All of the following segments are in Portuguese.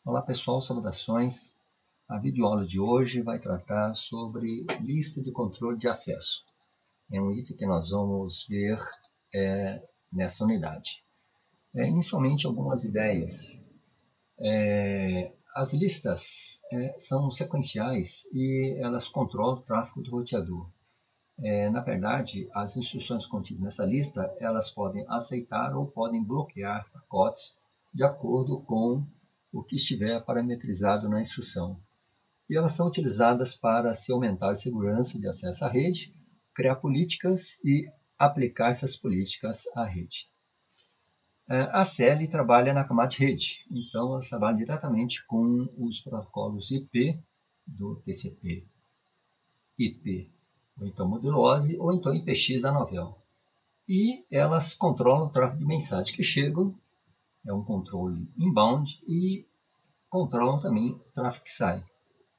Olá pessoal, saudações. A videoaula de hoje vai tratar sobre lista de controle de acesso. É um item que nós vamos ver nessa unidade. Inicialmente, algumas ideias. As listas são sequenciais e elas controlam o tráfego do roteador. Na verdade, as instruções contidas nessa lista, elas podem aceitar ou podem bloquear pacotes de acordo com o que estiver parametrizado na instrução. E elas são utilizadas para se aumentar a segurança de acesso à rede, criar políticas e aplicar essas políticas à rede. A ACL trabalha na camada de rede, então ela trabalha diretamente com os protocolos IP do TCP/IP, ou então modulose, ou então IPX da Novell. E elas controlam o tráfego de mensagens que chegam, é um controle inbound, e controlam também o tráfego que sai,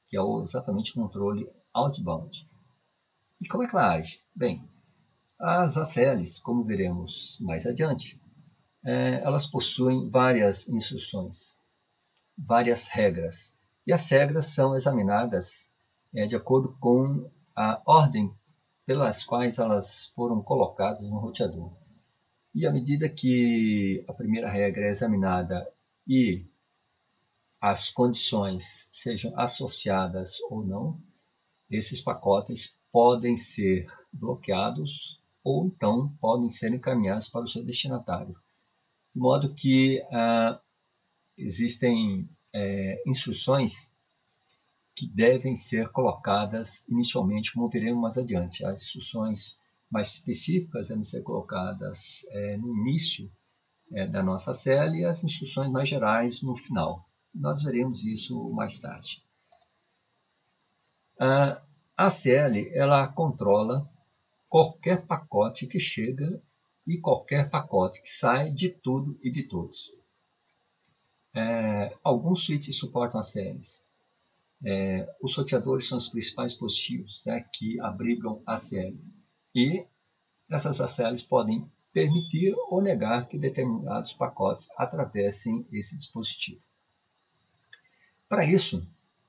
que é exatamente o controle outbound. E como é que ela age? Bem, as ACLs, como veremos mais adiante, elas possuem várias instruções, várias regras. E as regras são examinadas de acordo com a ordem pelas quais elas foram colocadas no roteador. E à medida que a primeira regra é examinada e as condições sejam associadas ou não, esses pacotes podem ser bloqueados ou então podem ser encaminhados para o seu destinatário. De modo que existem instruções que devem ser colocadas inicialmente, como veremos mais adiante. As instruções mais específicas devem ser colocadas no início da nossa CL e as instruções mais gerais no final. Nós veremos isso mais tarde. A ACL ela controla qualquer pacote que chega e qualquer pacote que sai de tudo e de todos. Alguns switches suportam ACLs. Os roteadores são os principais dispositivos que abrigam ACLs. E essas ACLs podem permitir ou negar que determinados pacotes atravessem esse dispositivo. Para isso,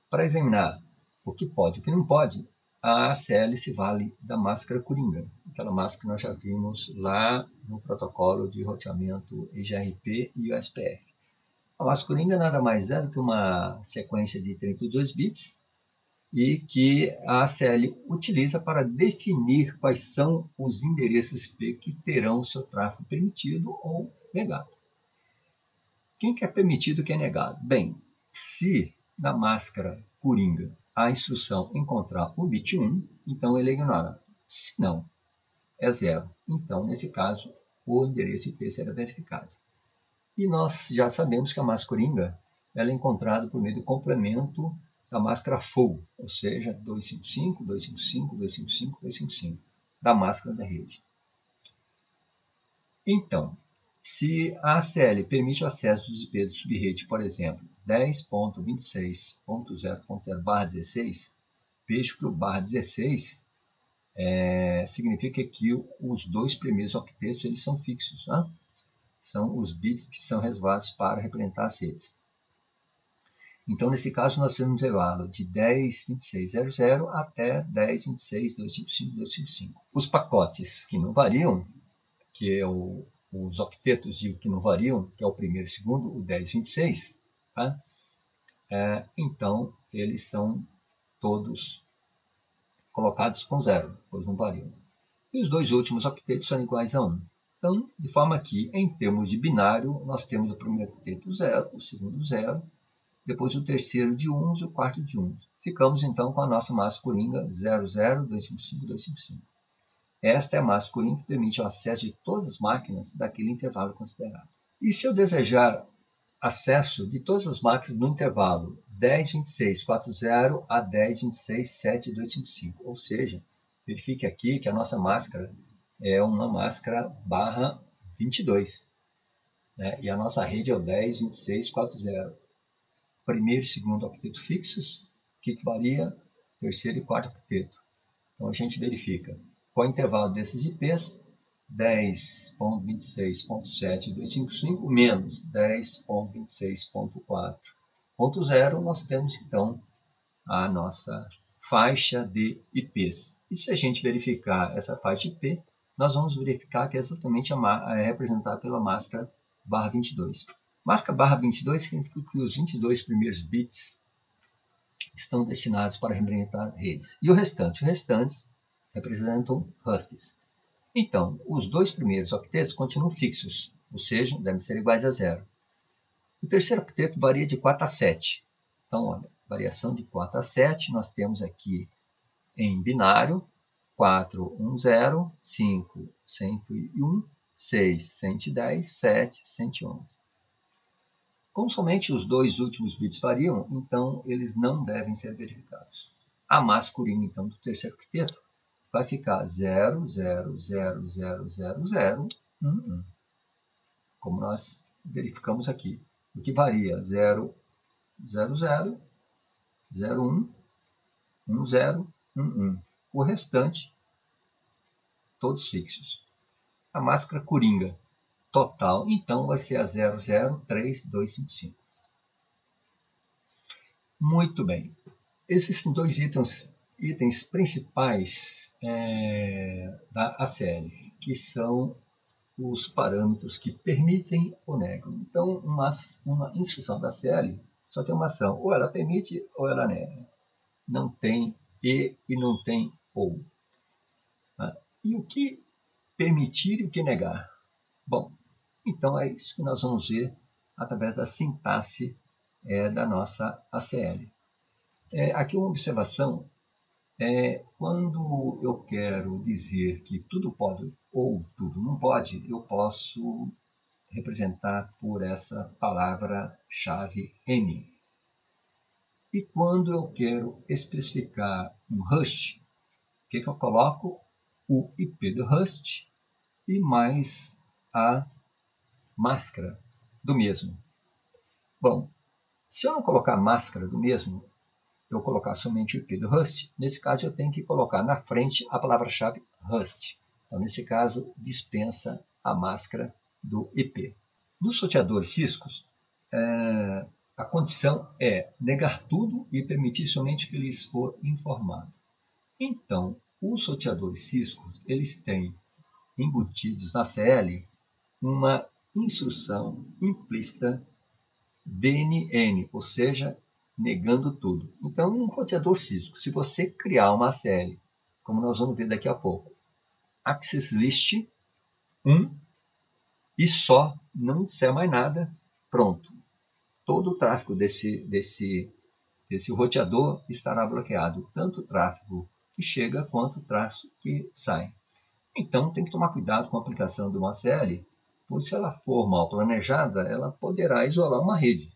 para examinar o que pode e o que não pode, a ACL se vale da máscara coringa, aquela máscara que nós já vimos lá no protocolo de roteamento EGRP e USPF. A máscara coringa nada mais é do que uma sequência de 32 bits e que a ACL utiliza para definir quais são os endereços IP que terão o seu tráfego permitido ou negado. Quem que é permitido e quem é negado? Bem, se na máscara coringa a instrução encontrar o bit 1, então ele é ignorado. Se não, é 0. Então, nesse caso, o endereço IP será verificado. E nós já sabemos que a máscara coringa ela é encontrada por meio do complemento da máscara full, ou seja, 255, 255, 255, 255, da máscara da rede. Então, se a ACL permite o acesso dos IPs de subrede, por exemplo, 10.26.0.0/16, vejo que o /16 significa que os dois primeiros octetos eles são fixos. Né? São os bits que são reservados para representar as redes. Então, nesse caso, nós temos um intervalo de 10.26.00 até 10.26.255.255. Os pacotes que não variam, que é os octetos que não variam, que é o primeiro e o segundo, o 10.26, tá? Então eles são todos colocados com 0, pois não variam. E os dois últimos octetos são iguais a 1. Então, de forma que, em termos de binário, nós temos o primeiro octeto 0, o segundo 0, depois o terceiro de 1 e o quarto de 1. Ficamos então com a nossa massa coringa 00.255.255. Esta é a massa coringa que permite o acesso de todas as máquinas daquele intervalo considerado. E se eu desejar acesso de todas as máquinas no intervalo 10.26.40 a 10.26.7.255, ou seja, verifique aqui que a nossa máscara é uma máscara barra 22, né? E a nossa rede é o 10.26.40. Primeiro e segundo octeto fixos, que varia terceiro e quarto octeto. Então a gente verifica qual é o intervalo desses IPs, 10.26.7.255 menos 10.26.4 0.0, nós temos então a nossa faixa de IPs. E se a gente verificar essa faixa IP, nós vamos verificar que é exatamente representada pela máscara barra 22. Máscara barra 22 significa que os 22 primeiros bits estão destinados para representar redes. E o restante? Os restantes representam hosts. Então, os dois primeiros octetos continuam fixos, ou seja, devem ser iguais a 0. O terceiro octeto varia de 4 a 7. Então, olha, variação de 4 a 7, nós temos aqui em binário 4, 1, 0, 5, 101, 6, 110, 7, 111. Como somente os dois últimos bits variam, então eles não devem ser verificados. A masculina, então, do terceiro octeto vai ficar 0, 0, 0, 0, 0, 0, 1, 1. Como nós verificamos aqui. O que varia? 0, 0, 0, 0, 1, 1, 0, 1, 1. O restante, todos fixos. A máscara coringa total, então, vai ser a 003255. Muito bem. Existem dois itens principais da ACL, que são os parâmetros que permitem ou negam. Então, uma instrução da ACL só tem uma ação, ou ela permite ou ela nega. Não tem e não tem ou. E o que permitir e o que negar? Bom, então é isso que nós vamos ver através da sintaxe da nossa ACL. Aqui uma observação, quando eu quero dizer que tudo pode ou tudo não pode, eu posso representar por essa palavra-chave N. E quando eu quero especificar um host, o que eu coloco? O IP do host e mais a máscara do mesmo. Bom, se eu não colocar a máscara do mesmo, eu colocar somente o IP do host, nesse caso eu tenho que colocar na frente a palavra-chave host. Então, nesse caso, dispensa a máscara do IP. Nos sorteadores Cisco, a condição é negar tudo e permitir somente que lhes for informado. Então, os sorteadores Cisco, eles têm embutidos na CL uma instrução implícita DNN, ou seja, negando tudo. Então, um roteador Cisco, se você criar uma ACL, como nós vamos ver daqui a pouco, Access List 1 e só não disser mais nada, pronto. Todo o tráfego desse roteador estará bloqueado, tanto o tráfego que chega quanto o tráfego que sai. Então, tem que tomar cuidado com a aplicação de uma ACL, pois se ela for mal planejada, ela poderá isolar uma rede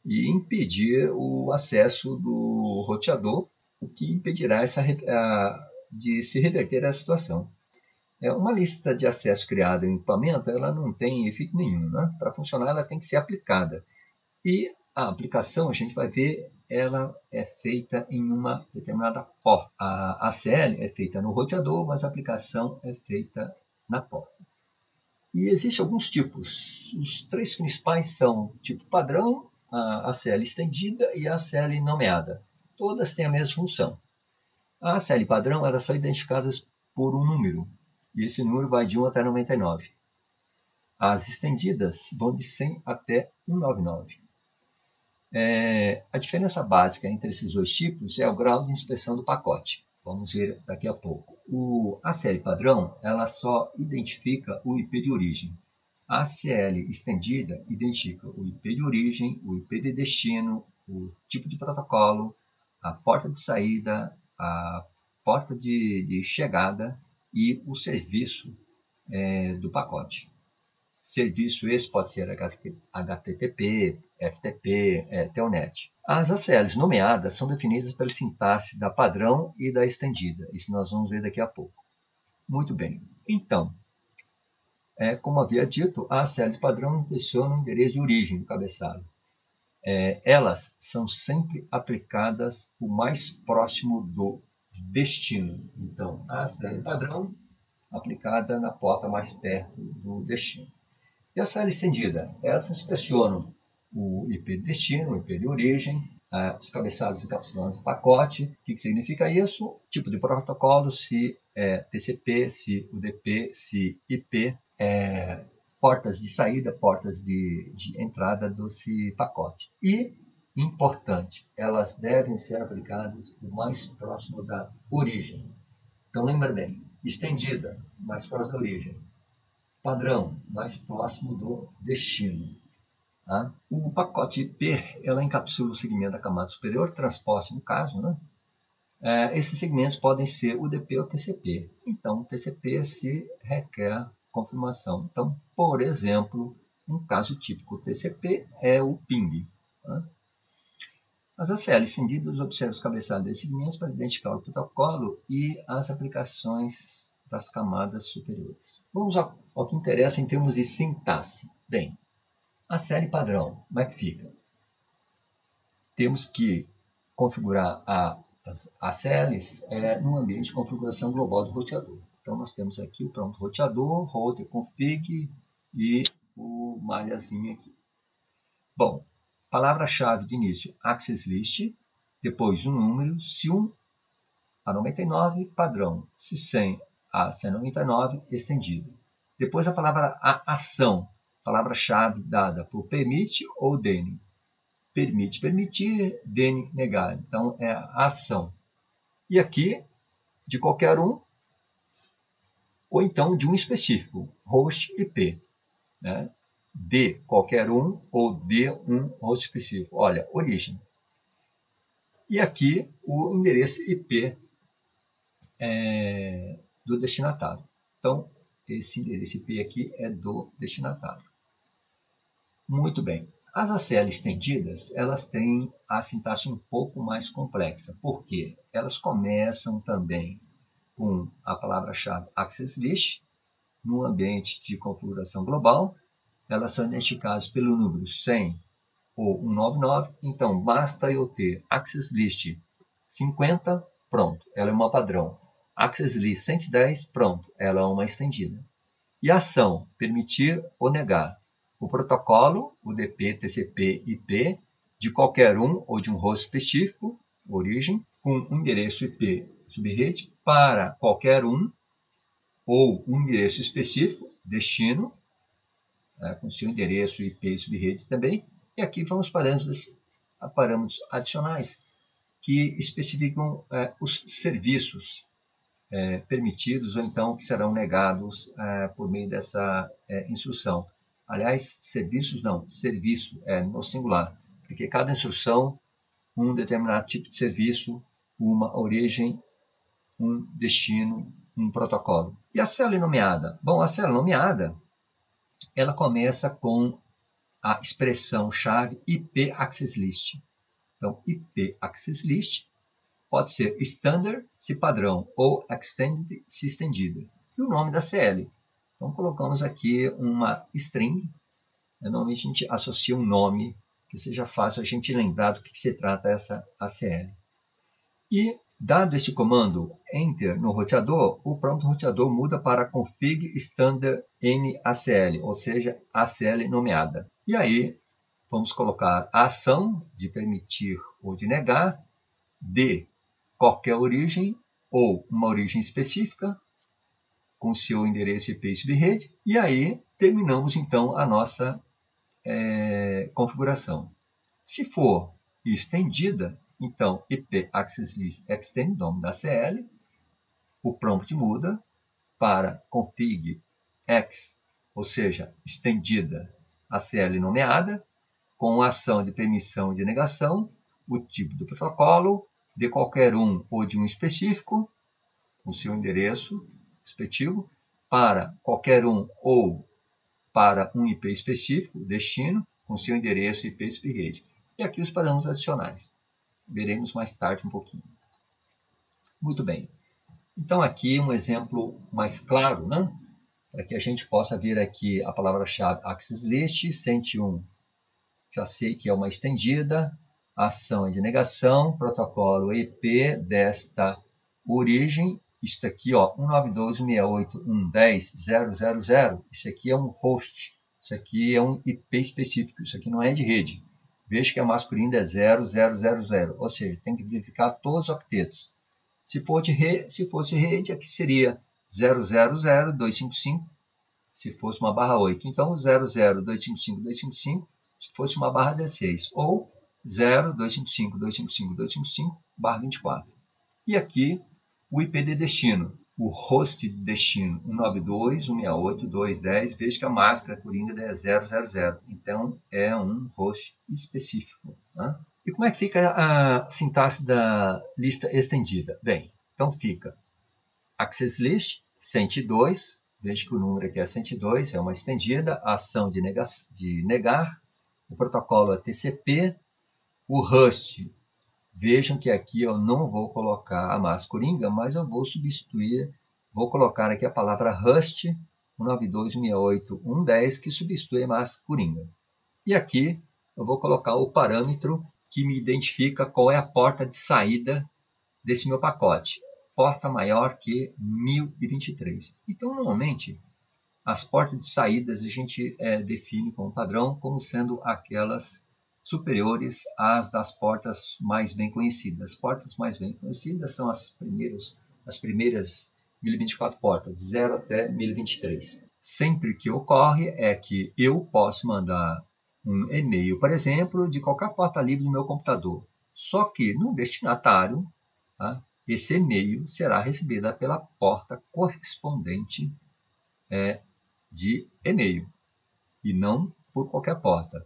e impedir o acesso do roteador, o que impedirá de se reverter a situação. Uma lista de acesso criada em equipamento, ela não tem efeito nenhum. Né? Para funcionar, ela tem que ser aplicada. E a aplicação, a gente vai ver, ela é feita em uma determinada porta. A ACL é feita no roteador, mas a aplicação é feita na porta. E existem alguns tipos. Os três principais são tipo padrão, a ACL estendida e a ACL nomeada. Todas têm a mesma função. A ACL padrão, elas são identificadas por um número, e esse número vai de 1 até 99. As estendidas vão de 100 até 199. A diferença básica entre esses dois tipos é o grau de inspeção do pacote. Vamos ver daqui a pouco. A ACL padrão, ela só identifica o IP de origem. A ACL estendida identifica o IP de origem, o IP de destino, o tipo de protocolo, a porta de saída, a porta de chegada e o serviço do pacote. Serviço esse pode ser HTTP, FTP, Telnet. As ACLs nomeadas são definidas pela sintaxe da padrão e da estendida. Isso nós vamos ver daqui a pouco. Muito bem. Então, como havia dito, a ACL padrão impressiona o endereço de origem do cabeçalho. Elas são sempre aplicadas o mais próximo do destino. Então, a ACL padrão aplicada na porta mais perto do destino. E a ACL estendida? Elas inspecionam o IP de destino, o IP de origem, os cabeçalhos encapsulados no pacote. O que significa isso? Tipo de protocolo, se é TCP, se UDP, se IP, portas de saída, portas de entrada desse pacote. E, importante, elas devem ser aplicadas o mais próximo da origem. Então, lembra bem, estendida, mais próximo da origem. Padrão, mais próximo do destino. Tá? O pacote IP, ela encapsula o segmento da camada superior, transporte no caso, né? Esses segmentos podem ser UDP ou TCP. Então, TCP se requer confirmação. Então, por exemplo, um caso típico TCP é o ping. Tá? As ACL estendidas observam os cabeçalhos desses segmentos para identificar o protocolo e as aplicações das camadas superiores. Vamos ao que interessa em termos de sintaxe. Bem, a série padrão, como é que fica? Temos que configurar as ACLs num ambiente de configuração global do roteador. Então, nós temos aqui o pronto roteador, router config e o malhazinho aqui. Bom, palavra-chave de início, access list, depois um número, se 1 a 99, padrão, se 100 a 199, estendido. Depois a palavra ação, palavra-chave dada por permite ou dene. Permite, permitir, dene, negar. Então, é a ação. E aqui, de qualquer um, ou então de um específico, host IP. Né? De qualquer um ou de um host específico. Olha, origem. E aqui, o endereço IP do destinatário. Então, esse endereço IP aqui é do destinatário. Muito bem. As ACL estendidas, elas têm a sintaxe um pouco mais complexa. Por quê? Elas começam também com a palavra-chave access list, no ambiente de configuração global. Elas são identificadas pelo número 100 ou 199. Então, basta eu ter access list 50, pronto, ela é uma padrão. Access list 110, pronto, ela é uma estendida. E a ação, permitir ou negar. O protocolo, UDP, TCP, IP, de qualquer um ou de um host específico, origem, com um endereço IP subrede para qualquer um ou um endereço específico, destino, com seu endereço IP subrede também. E aqui vamos parâmetros adicionais que especificam os serviços permitidos ou então que serão negados por meio dessa instrução. Aliás, serviços não, serviço no singular, porque cada instrução, um determinado tipo de serviço, uma origem, um destino, um protocolo. E a célula nomeada? Bom, a célula nomeada, ela começa com a expressão-chave IP Access List. Então, IP Access List pode ser Standard, se padrão, ou Extended, se estendida. E o nome da CL. Então, colocamos aqui uma string. Normalmente, a gente associa um nome que seja fácil a gente lembrar do que se trata essa ACL. E, dado esse comando Enter no roteador, o pronto roteador muda para config standard NACL, ou seja, ACL nomeada. E aí, vamos colocar a ação de permitir ou de negar, de qualquer origem ou uma origem específica, com seu endereço IP subrede, e aí terminamos então a nossa configuração. Se for estendida, então IP Access List Extend, nome da CL, o prompt muda para config X, ou seja, estendida a CL nomeada, com a ação de permissão e de negação, o tipo do protocolo, de qualquer um ou de um específico, o seu endereço respectivo, para qualquer um ou para um IP específico, destino, com seu endereço IP subrede. E aqui os parâmetros adicionais. Veremos mais tarde um pouquinho. Muito bem. Então aqui um exemplo mais claro, né? Para que a gente possa ver aqui a palavra-chave Access List 101. Já sei que é uma estendida. Ação é de negação, protocolo IP desta origem, isto aqui, ó, 192.168.110.000, isso aqui é um host, isso aqui é um IP específico, isso aqui não é de rede. Veja que a mask coringa é 0000, ou seja, tem que verificar todos os octetos. Se fosse rede, aqui seria 000.255, se fosse uma barra 8. Então, 00255.255, se fosse uma barra 16. Ou 0.255.255.255, barra 24. E aqui, o IP de destino. O host de destino 192.168.210, veja que a máscara coringa é 000. Então, é um host específico. Né? E como é que fica a sintaxe da lista estendida? Bem, então fica access list 102, veja que o número aqui é 102, é uma estendida, a ação de negar, o protocolo é TCP, o host. Vejam que aqui eu não vou colocar a mask coringa, mas eu vou substituir, vou colocar aqui a palavra host 192.168.110, que substitui a mask coringa. E aqui eu vou colocar o parâmetro que me identifica qual é a porta de saída desse meu pacote. Porta maior que 1023. Então, normalmente, as portas de saídas a gente define como padrão como sendo aquelas superiores às das portas mais bem conhecidas. As portas mais bem conhecidas são as primeiras 1024 portas, de 0 até 1023. Sempre que ocorre é que eu posso mandar um e-mail, por exemplo, de qualquer porta livre do meu computador. Só que no destinatário, tá, esse e-mail será recebido pela porta correspondente de e-mail e não por qualquer porta.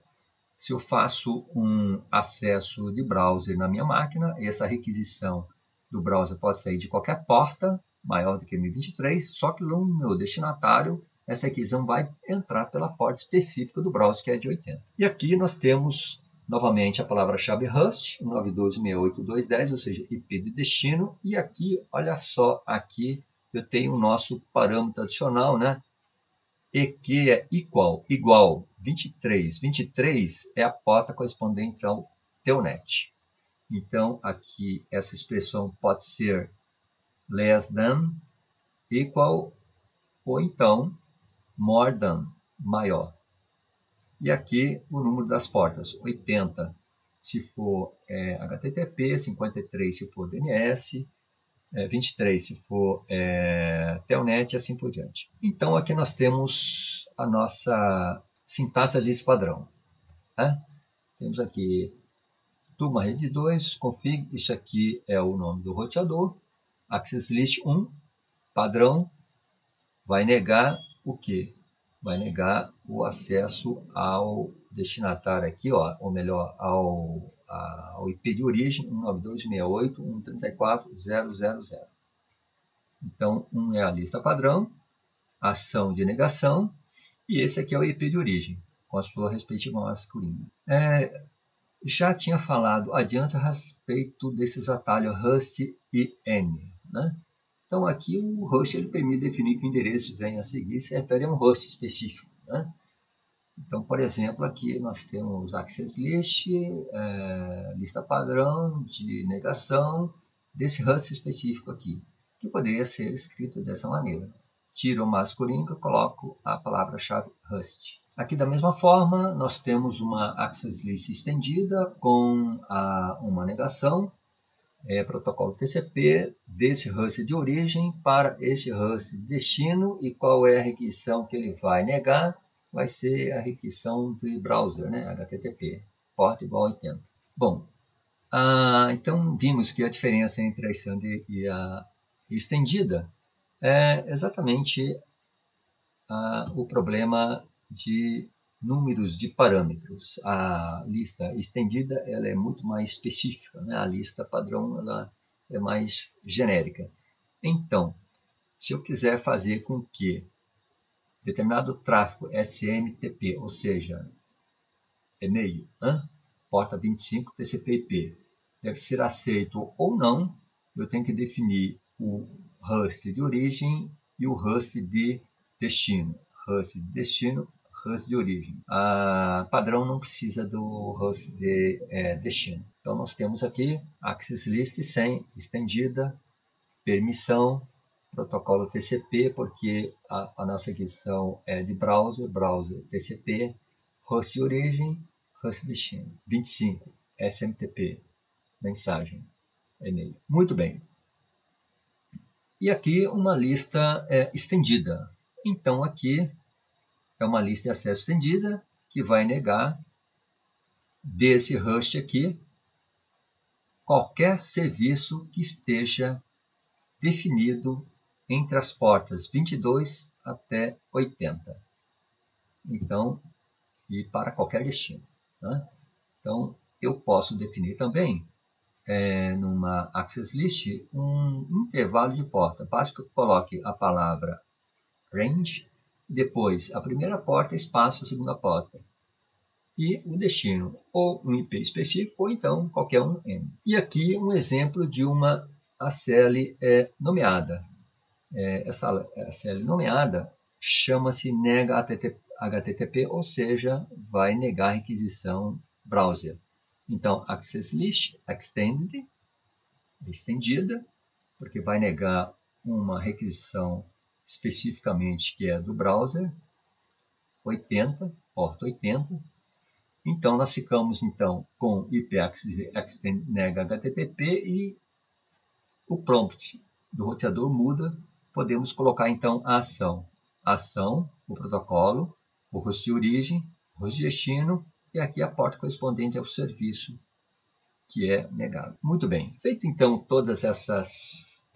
Se eu faço um acesso de browser na minha máquina, essa requisição do browser pode sair de qualquer porta maior do que 1023, só que no meu destinatário essa requisição vai entrar pela porta específica do browser, que é de 80. E aqui nós temos novamente a palavra-chave host 192.168.210, ou seja, IP de destino. E aqui, olha só, aqui eu tenho o nosso parâmetro adicional, né? E que é igual 23. 23 é a porta correspondente ao telnet. Então, aqui essa expressão pode ser less than, equal, ou então more than, maior. E aqui o número das portas, 80 se for HTTP, 53 se for DNS, 23 se for telnet e assim por diante. Então aqui nós temos a nossa sintaxe da lista padrão. Né? Temos aqui turma rede 2, config, isso aqui é o nome do roteador, access list 1, padrão, vai negar o quê? Vai negar o acesso ao destinatário aqui, ó, ou melhor, ao IP de origem 192.168.134.000. Então, um é a lista padrão, ação de negação, e esse aqui é o IP de origem, com a sua respectiva mask coringa. Já tinha falado adiante a respeito desses atalhos Rust e N, né? Então, aqui o Rust ele permite definir que o endereço vem a seguir se refere a um Rust específico, né? Então, por exemplo, aqui nós temos access list, lista padrão de negação desse Rust específico aqui, que poderia ser escrito dessa maneira. Tiro o mask coringa, coloco a palavra-chave Rust. Aqui da mesma forma, nós temos uma access list estendida com uma negação, protocolo TCP desse host de origem para esse host de destino, e qual é a requisição que ele vai negar? Vai ser a requisição do browser, né? HTTP, porta igual a 80. Bom, então vimos que a diferença entre a standard e a estendida é exatamente o problema de números de parâmetros. A lista estendida ela é muito mais específica, né? A lista padrão ela é mais genérica. Então, se eu quiser fazer com que determinado tráfego SMTP, ou seja, e-mail, porta 25 TCP/IP, deve ser aceito ou não, eu tenho que definir o host de origem e o host de destino. Host de destino, host de origem. Padrão não precisa do host de destino. Então nós temos aqui access list sem estendida, permissão, protocolo TCP, porque a nossa requisição é de browser TCP, host de origem, host destino. 25, SMTP, mensagem, e-mail. Muito bem. E aqui uma lista estendida. Então aqui é uma lista de acesso estendida que vai negar desse host aqui qualquer serviço que esteja definido entre as portas 22 até 80. Então, e para qualquer destino. Né? Então, eu posso definir também, numa access list, um intervalo de porta. Basta que eu coloque a palavra range, depois a primeira porta, espaço, a segunda porta. E o destino, ou um IP específico, ou então qualquer um N. E aqui um exemplo de uma ACL nomeada. Essa ACL nomeada chama-se nega HTTP, ou seja, vai negar a requisição browser. Então, access list extended, estendida, porque vai negar uma requisição especificamente que é do browser, 80, porta 80. Então, nós ficamos então com IP access extend nega HTTP e o prompt do roteador muda. Podemos colocar então a ação, o protocolo, o host de origem, o host de destino e aqui a porta correspondente ao serviço que é negado. Muito bem. Feito então todas essas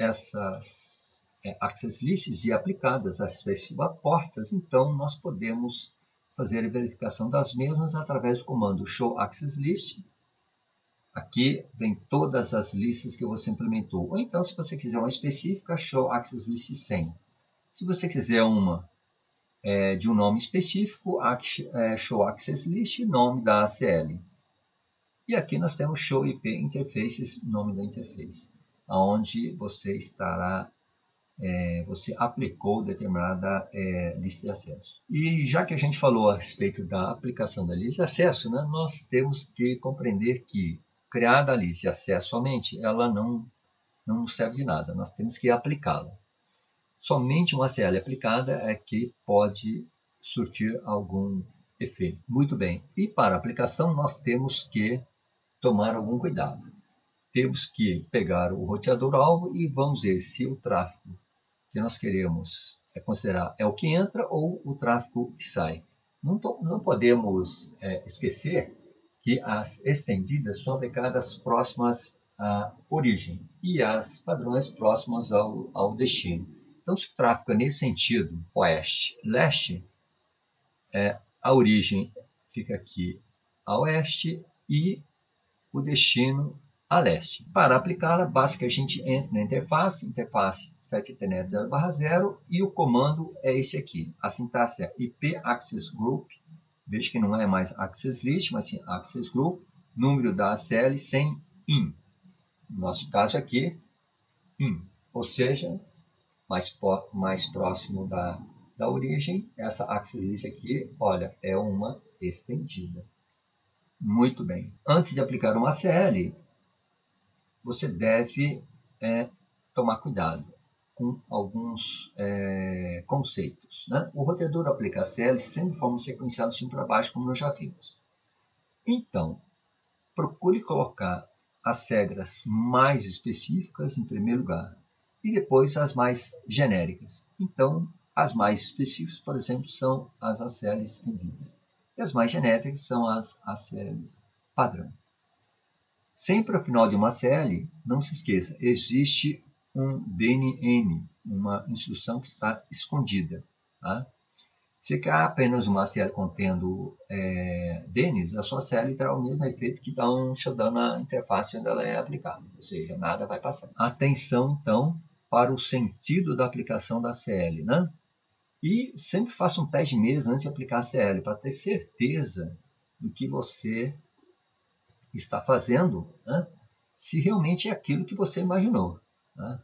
access lists e aplicadas as respectivas portas, então nós podemos fazer a verificação das mesmas através do comando show access list. Aqui vem todas as listas que você implementou. Ou então, se você quiser uma específica, show access list 100. Se você quiser uma de um nome específico, show access list, nome da ACL. E aqui nós temos show IP interfaces, nome da interface, onde você estará, você aplicou determinada lista de acesso. E já que a gente falou a respeito da aplicação da lista de acesso, né, nós temos que compreender que criada a lista de acesso somente, ela não nos serve de nada, nós temos que aplicá-la. Somente uma ACL aplicada é que pode surtir algum efeito. Muito bem, e para a aplicação nós temos que tomar algum cuidado. Temos que pegar o roteador-alvo e vamos ver se o tráfego que nós queremos considerar é o que entra ou o tráfego que sai. Não podemos esquecer que as estendidas são aplicadas próximas à origem e as padrões próximas ao destino. Então, se o tráfego é nesse sentido, oeste-leste, a origem fica aqui a oeste e o destino a leste. Para aplicá-la, basta que a gente entre na interface FAT Ethernet 0/0 e o comando é esse aqui. A sintaxe é IP Access Group. Veja que não é mais Access List, mas sim Access Group. Número da ACL sem IN. No nosso caso aqui, IN. Ou seja, mais próximo da origem, essa Access List aqui, olha, é uma estendida. Muito bem. Antes de aplicar uma ACL, você deve tomar cuidado com alguns conceitos. Né? O roteador aplica ACL sempre de forma sequencial de cima para baixo, como nós já vimos. Então, procure colocar as regras mais específicas em primeiro lugar e depois as mais genéricas. Então, as mais específicas, por exemplo, são as ACLs estendidas. E as mais genéricas são as ACLs padrão. Sempre ao final de uma ACL, não se esqueça, existe um DNN, uma instrução que está escondida. Tá? Se criar apenas uma ACL contendo DNs, a sua ACL terá o mesmo efeito que dá um shutdown na interface onde ela é aplicada, ou seja, nada vai passar. Atenção, então, para o sentido da aplicação da ACL. Né? E sempre faça um teste de mesa antes de aplicar a ACL, para ter certeza do que você está fazendo, né? Se realmente é aquilo que você imaginou. Né?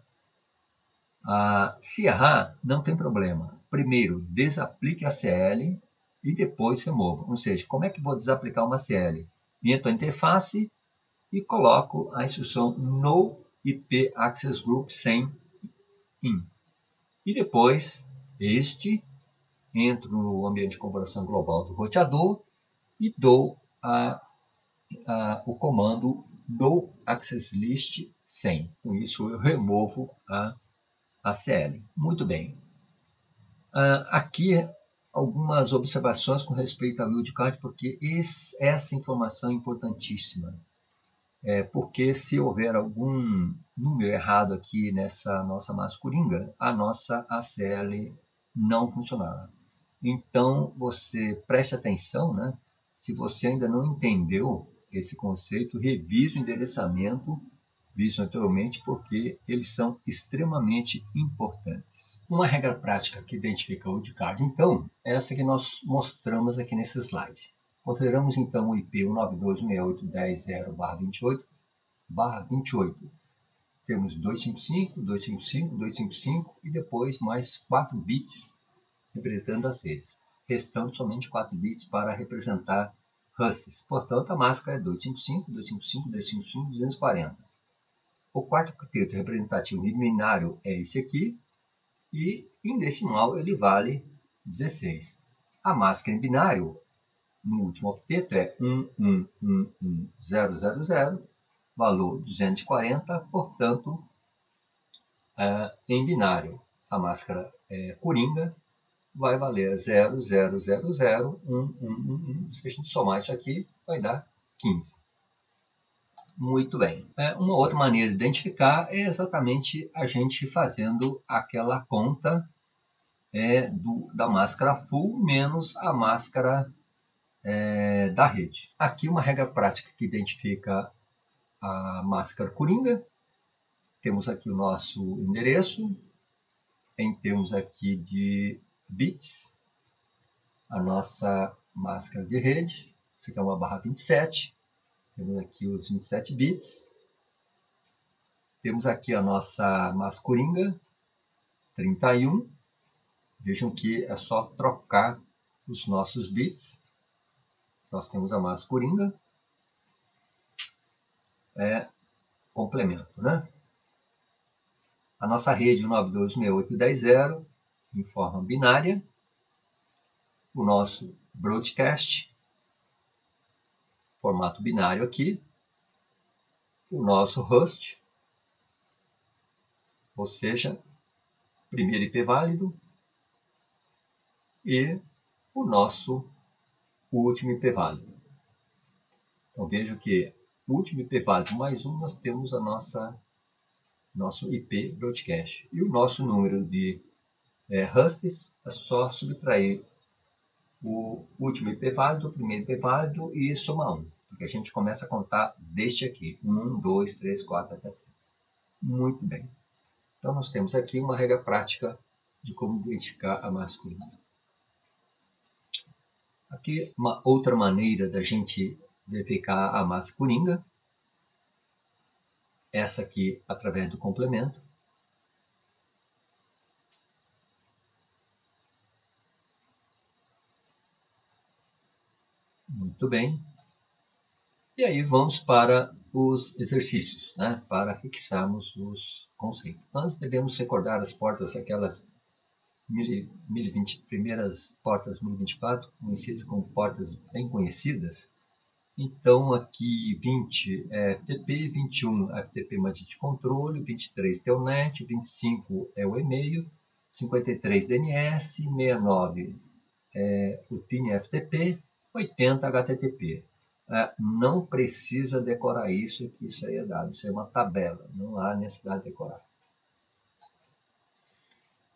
Se errar, não tem problema. Primeiro, desaplique a CL e depois remova. Ou seja, como é que vou desaplicar uma CL? Entro a interface e coloco a instrução no IP Access Group sem IN. E depois, entro no ambiente de configuração global do roteador e dou o comando no access list 100. Com isso eu removo a ACL. Muito bem. Aqui algumas observações com respeito à LUDCard, porque essa informação é importantíssima. Porque se houver algum número errado aqui nessa nossa massa coringa, a nossa ACL não funcionará. Então, você preste atenção, né? Se você ainda não entendeu esse conceito, revise o endereçamento visto anteriormente, porque eles são extremamente importantes. Uma regra prática que identifica o LUDCard, então, é essa que nós mostramos aqui nesse slide. Consideramos então o IP 192.168.10.0/28. Temos 255, 255, 255 e depois mais 4 bits representando as redes, restando somente 4 bits para representar hosts. Portanto, a máscara é 255, 255, 255, 240. O quarto octeto representativo binário é esse aqui, e em decimal ele vale 16. A máscara em binário, no último octeto, é 111100, valor 240, portanto, em binário, a máscara coringa vai valer 00001111. Se a gente somar isso aqui, vai dar 15. Muito bem. Uma outra maneira de identificar é exatamente a gente fazendo aquela conta da máscara full menos a máscara da rede. Aqui uma regra prática que identifica a máscara coringa. Temos aqui o nosso endereço, em termos aqui de bits, a nossa máscara de rede, isso aqui é uma barra 27, temos aqui os 27 bits, temos aqui a nossa máscara coringa, 31, vejam que é só trocar os nossos bits, nós temos a máscara coringa, complemento, né? A nossa rede 92.168.10.0 em forma binária, o nosso broadcast, formato binário aqui, o nosso host, ou seja, primeiro IP válido, e o nosso último IP válido. Então veja que o último IP válido mais um, nós temos a nosso IP broadcast. E o nosso número de hosts é só subtrair o último IP válido, o primeiro IP válido e somar 1. Porque a gente começa a contar deste aqui. 1, 2, 3, 4, até 30. Muito bem. Então nós temos aqui uma regra prática de como identificar a massa coringa. Aqui uma outra maneira da gente verificar a massa coringa. Essa aqui através do complemento. Muito bem. E aí vamos para os exercícios, né? Para fixarmos os conceitos. Nós devemos recordar as portas, aquelas 1020, primeiras portas 1024, conhecidas como portas bem conhecidas. Então aqui 20 é FTP, 21 é FTP mais de controle, 23 Telnet, 25 é o e-mail, 53 DNS, 69 é o PIN FTP, 80 HTTP. Não precisa decorar isso, que isso aí é dado, isso é uma tabela, não há necessidade de decorar.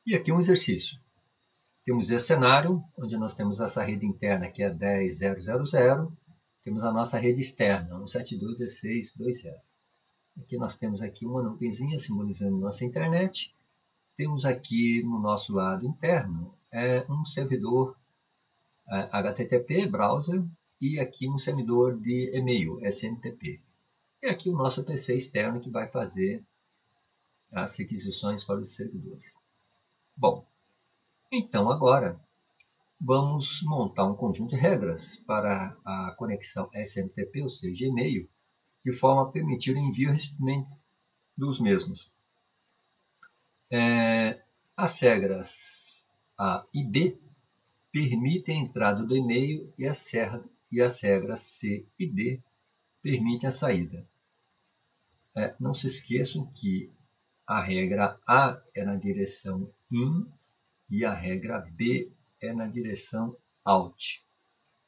E aqui um exercício. Temos esse cenário, onde nós temos essa rede interna, que é 10.0.0.0, temos a nossa rede externa, 172.16.2.0. Aqui nós temos aqui uma nuvenzinha simbolizando nossa internet. Temos aqui no nosso lado interno um servidor HTTP, browser, e aqui um servidor de e-mail, SMTP. E aqui o nosso PC externo que vai fazer as requisições para os servidores. Bom, então agora vamos montar um conjunto de regras para a conexão SMTP, ou seja, e-mail, de forma a permitir o envio e recebimento dos mesmos. As regras A e B permitem a entrada do e-mail e e as regras C e D permitem a saída. Não se esqueçam que a regra A é na direção IN e a regra B é na direção OUT.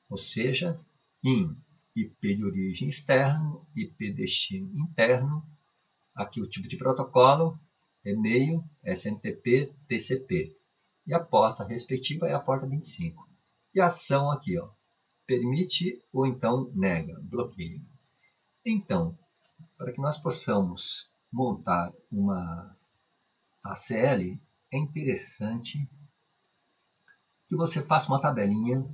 Ou seja, IN, IP de origem externo, IP destino interno. Aqui o tipo de protocolo, e-mail, SMTP, TCP. E a porta respectiva é a porta 25. E a ação aqui, ó, permite ou então nega, bloqueia. Então, para que nós possamos montar uma ACL, é interessante que você faça uma tabelinha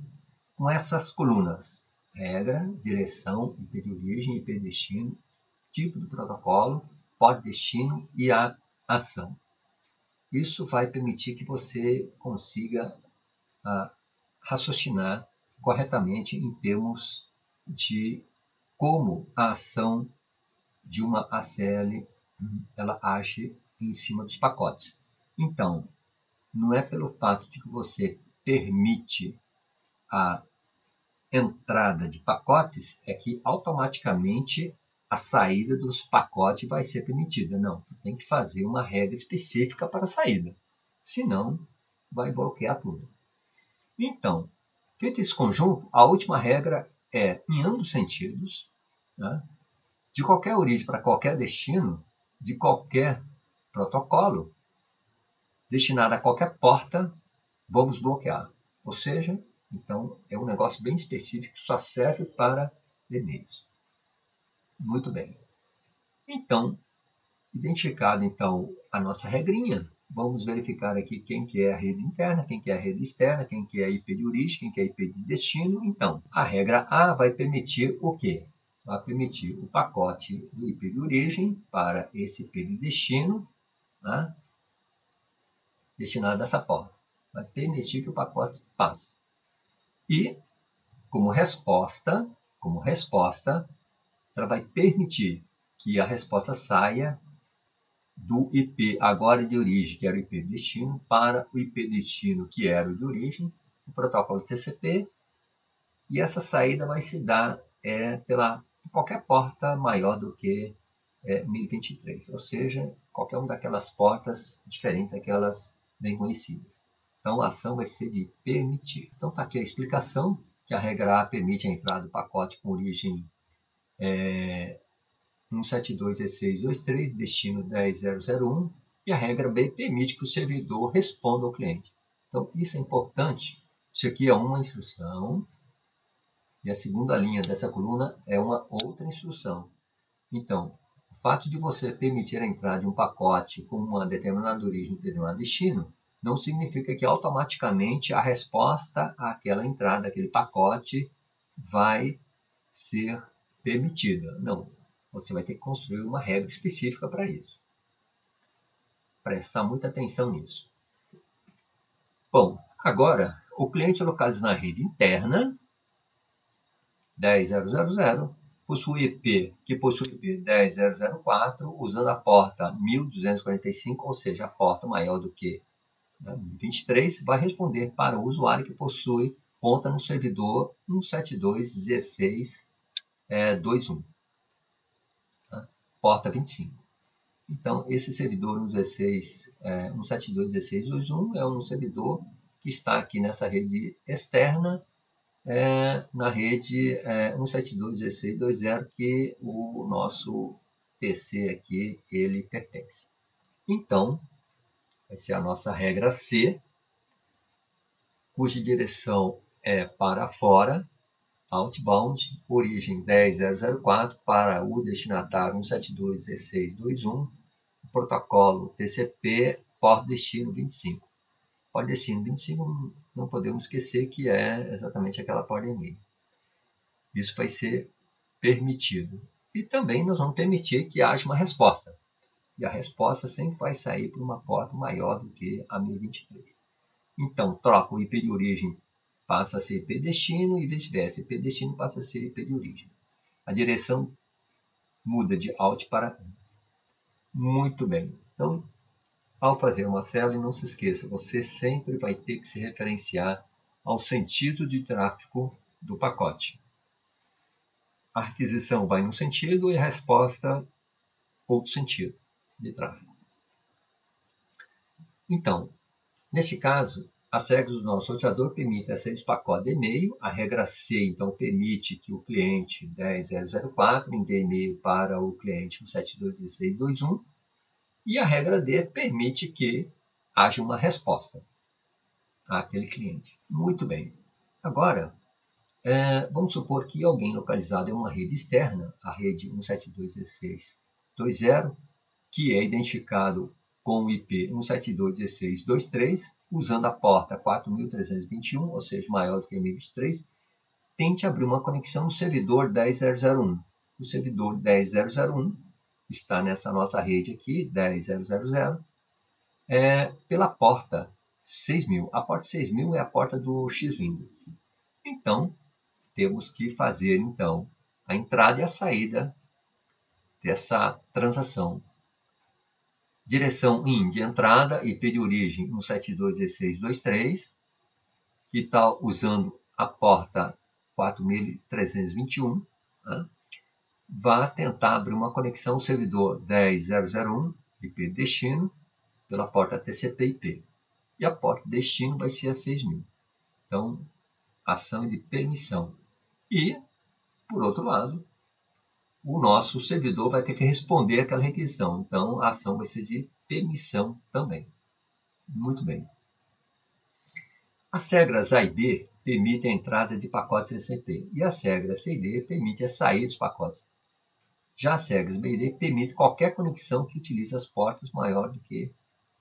com essas colunas: regra, direção, IP de origem, IP de destino, tipo do protocolo, porta de destino e a ação. Isso vai permitir que você consiga raciocinar corretamente em termos de como a ação de uma ACL ela age em cima dos pacotes. Então, não é pelo fato de que você permite a entrada de pacotes é que automaticamente a saída dos pacotes vai ser permitida. Não, tem que fazer uma regra específica para a saída. Senão, vai bloquear tudo. Então, feito esse conjunto, a última regra é, em ambos sentidos, né, de qualquer origem para qualquer destino, de qualquer protocolo, destinado a qualquer porta, vamos bloquear. Ou seja, então é um negócio bem específico que só serve para e-mails. Muito bem. Então, identificado então a nossa regrinha, vamos verificar aqui quem que é a rede interna, quem que é a rede externa, quem que é a IP de origem, quem que é a IP de destino. Então, a regra A vai permitir o quê? Vai permitir o pacote do IP de origem para esse IP de destino, né, destinado a essa porta. Vai permitir que o pacote passe. E, como resposta, ela vai permitir que a resposta saia do IP agora de origem, que era o IP de destino, para o IP de destino, que era o de origem, o protocolo TCP, e essa saída vai se dar pela qualquer porta maior do que 1023, ou seja, qualquer uma daquelas portas diferentes daquelas bem conhecidas. Então, a ação vai ser de permitir. Então, está aqui a explicação, que a regra A permite a entrada do pacote com origem 172.16.23, destino 10.0.0.1, e a regra B permite que o servidor responda ao cliente. Então, isso é importante. Isso aqui é uma instrução, e a segunda linha dessa coluna é uma outra instrução. Então, o fato de você permitir a entrada de um pacote com uma determinada origem e determinado destino, não significa que automaticamente a resposta àquela entrada, àquele pacote, vai ser permitida. Não. Você vai ter que construir uma regra específica para isso. Prestar muita atenção nisso. Bom, agora, o cliente localizado na rede interna, 10.0.0.0, possui IP 10.0.0.4, usando a porta 1245, ou seja, a porta maior do que 23, vai responder para o usuário que possui conta no servidor 172.16.2.1, porta 25. Então, esse servidor 172.16.2.1 é um servidor que está aqui nessa rede externa, na rede 172.16.2.0, que o nosso PC aqui ele pertence. Então, vai ser a nossa regra C, cuja direção é para fora, outbound, origem 10.0.0.4 para o destinatário 172.16.2.1, protocolo TCP, porta destino 25. Porta destino 25 não podemos esquecer que é exatamente aquela porta e-mail. Isso vai ser permitido. E também nós vamos permitir que haja uma resposta. E a resposta sempre vai sair por uma porta maior do que a 1023. Então, troca o IP de origem, passa a ser IP destino e vice-versa. IP destino passa a ser IP de origem. A direção muda de out para in. Muito bem. Então, ao fazer uma célula, não se esqueça, você sempre vai ter que se referenciar ao sentido de tráfego do pacote. a requisição vai num sentido e a resposta outro sentido de tráfego. Então, neste caso, as regras do nosso sorteador permitem acessar os pacotes de e-mail. A regra C, então, permite que o cliente 10004 envie e-mail para o cliente 1721621. E a regra D permite que haja uma resposta àquele cliente. Muito bem. Agora, vamos supor que alguém localizado em uma rede externa, a rede 1721620, que é identificado com o IP 1721623, usando a porta 4321, ou seja, maior do que 1023, tente abrir uma conexão no servidor 10001. O servidor 10001 está nessa nossa rede aqui, 10000, pela porta 6000. A porta 6000 é a porta do X-Windows. Então, temos que fazer então a entrada e a saída dessa transação. Direção IN de entrada, IP de origem 1721623, que está usando a porta 4321, né? Vá tentar abrir uma conexão ao servidor 10001, IP destino, pela porta TCP/IP. E a porta destino vai ser a 6000. Então, ação de permissão. E, por outro lado, o nosso servidor vai ter que responder aquela requisição. Então, a ação vai ser de permissão também. Muito bem. As regras A e B permitem a entrada de pacotes TCP. E as regras C e D permitem a saída dos pacotes. Já as regras B e D permitem qualquer conexão que utilize as portas maior do que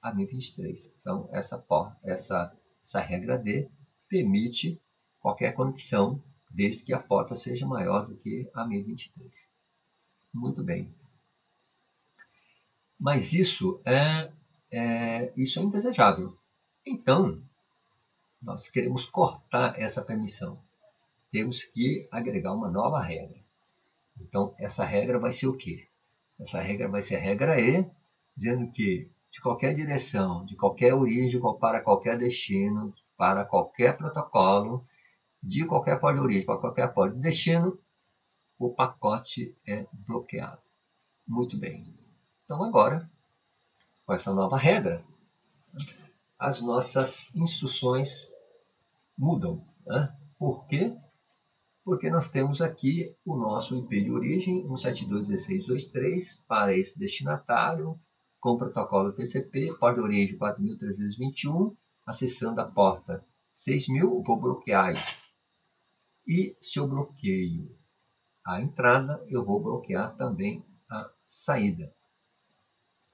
a 1023. Então, essa regra D permite qualquer conexão desde que a porta seja maior do que a 1023. Muito bem. Mas isso é indesejável. Então, nós queremos cortar essa permissão. Temos que agregar uma nova regra. Então, essa regra vai ser o quê? Essa regra vai ser a regra E, dizendo que de qualquer direção, de qualquer origem, para qualquer destino, para qualquer protocolo, de qualquer porta de origem para qualquer porta de destino, o pacote é bloqueado. Muito bem. Então, agora, com essa nova regra, as nossas instruções mudam. Né? Por quê? Porque nós temos aqui o nosso IP de origem 1721623 para esse destinatário, com o protocolo TCP, porta de origem 4321, acessando a porta 6000, vou bloquear isso. E se eu bloqueio a entrada, eu vou bloquear também a saída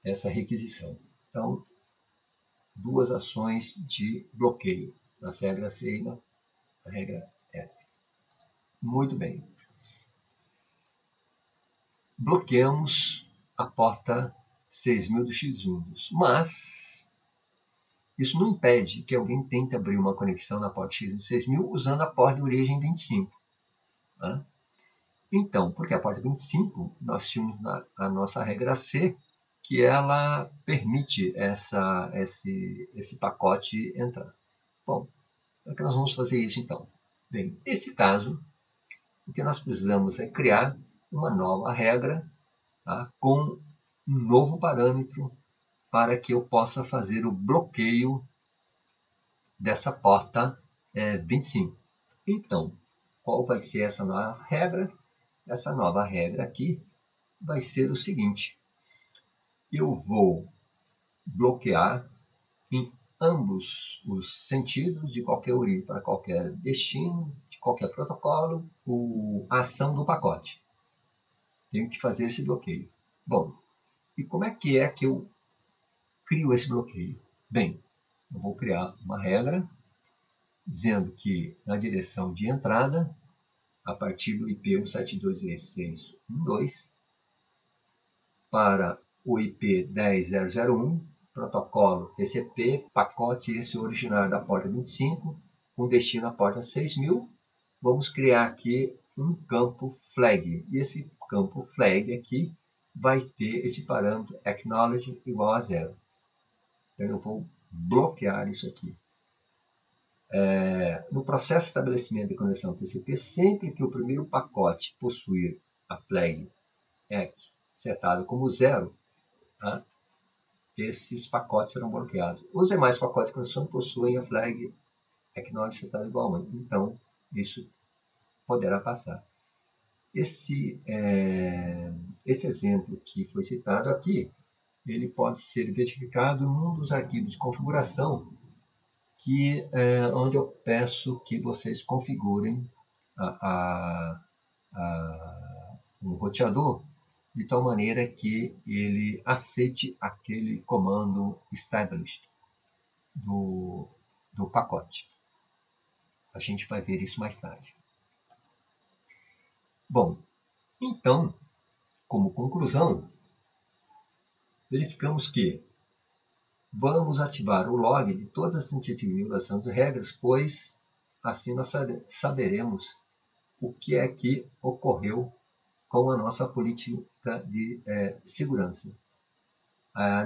dessa requisição. Então, duas ações de bloqueio, na regra C e na regra F. Muito bem. Bloqueamos a porta 6000 do X-Windows, mas isso não impede que alguém tente abrir uma conexão na porta X-Windows 6000 usando a porta de origem 25. Né? Então, porque a porta 25, nós tínhamos a nossa regra C, que ela permite esse pacote entrar. Bom, como é que nós vamos fazer isso então? Bem, nesse caso, o que nós precisamos é criar uma nova regra, tá, com um novo parâmetro para que eu possa fazer o bloqueio dessa porta 25. Então, qual vai ser essa nova regra? Essa nova regra aqui vai ser o seguinte: eu vou bloquear em ambos os sentidos, de qualquer origem para qualquer destino, de qualquer protocolo, a ação do pacote. Tenho que fazer esse bloqueio. Bom, e como é que eu crio esse bloqueio? Bem, eu vou criar uma regra dizendo que na direção de entrada, a partir do IP 1721612, para o IP 10001, protocolo TCP, pacote esse originário da porta 25, com destino à porta 6000, vamos criar aqui um campo flag. E esse campo flag aqui vai ter esse parâmetro acknowledge igual a 0. Então eu vou bloquear isso aqui. No processo de estabelecimento de conexão TCP, sempre que o primeiro pacote possuir a flag ECK setada como 0, tá? Esses pacotes serão bloqueados. Os demais pacotes de conexão possuem a flag acknowledge setada igual a 1. Então, isso poderá passar. Esse exemplo que foi citado aqui, ele pode ser verificado num dos arquivos de configuração onde eu peço que vocês configurem o roteador de tal maneira que ele aceite aquele comando established do pacote. A gente vai ver isso mais tarde. Bom, então, como conclusão, verificamos que vamos ativar o log de todas as tentativas de violação de regras, pois assim nós saberemos o que é que ocorreu com a nossa política de segurança.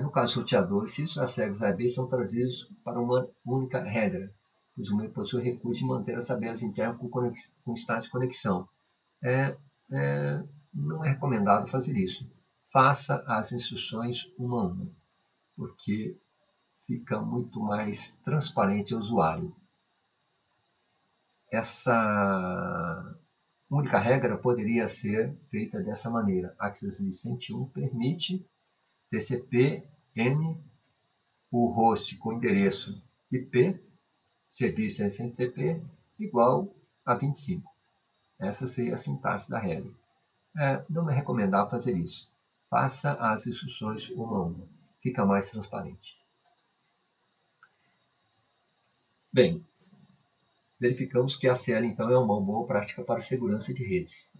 No caso do roteador, se as regras AB são trazidas para uma única regra, pois uma possui o recurso de manter as tabelas internas com status de conexão. Não é recomendado fazer isso. Faça as instruções uma a uma, porque fica muito mais transparente ao usuário. Essa única regra poderia ser feita dessa maneira. Access List 101 permite TCP/N, o host com endereço IP, serviço SMTP, igual a 25. Essa seria a sintaxe da regra. Não é recomendável fazer isso. Faça as instruções uma a uma. Fica mais transparente. Bem, verificamos que a CL, então, é uma boa prática para a segurança de redes.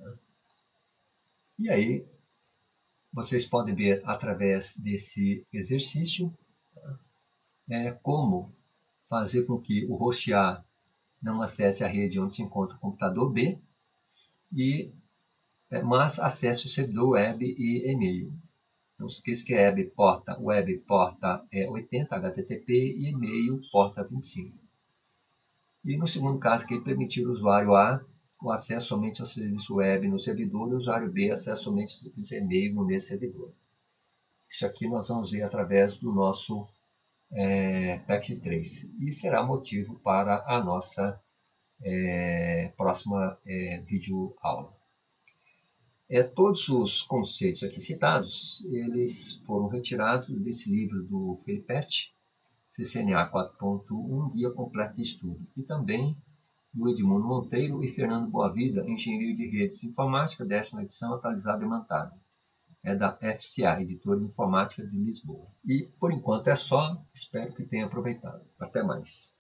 E aí, vocês podem ver, através desse exercício, como fazer com que o host A não acesse a rede onde se encontra o computador B, mas acesse o servidor web e e-mail. Não se esqueça que web porta 80 HTTP e e-mail porta 25. E no segundo caso, que permitir o usuário A o acesso somente ao serviço web no servidor e o usuário B acesso somente ao serviço e-mail no mesmo servidor. Isso aqui nós vamos ver através do nosso Packet 3 e será motivo para a nossa próxima videoaula. Todos os conceitos aqui citados, eles foram retirados desse livro do Felipete, CCNA 4.1, Guia Completa de Estudo, e também do Edmundo Monteiro e Fernando Boavida, Engenharia de Redes Informática, 10ª edição, atualizada e montada. É da FCA, Editora de Informática de Lisboa. E, por enquanto, é só. Espero que tenha aproveitado. Até mais.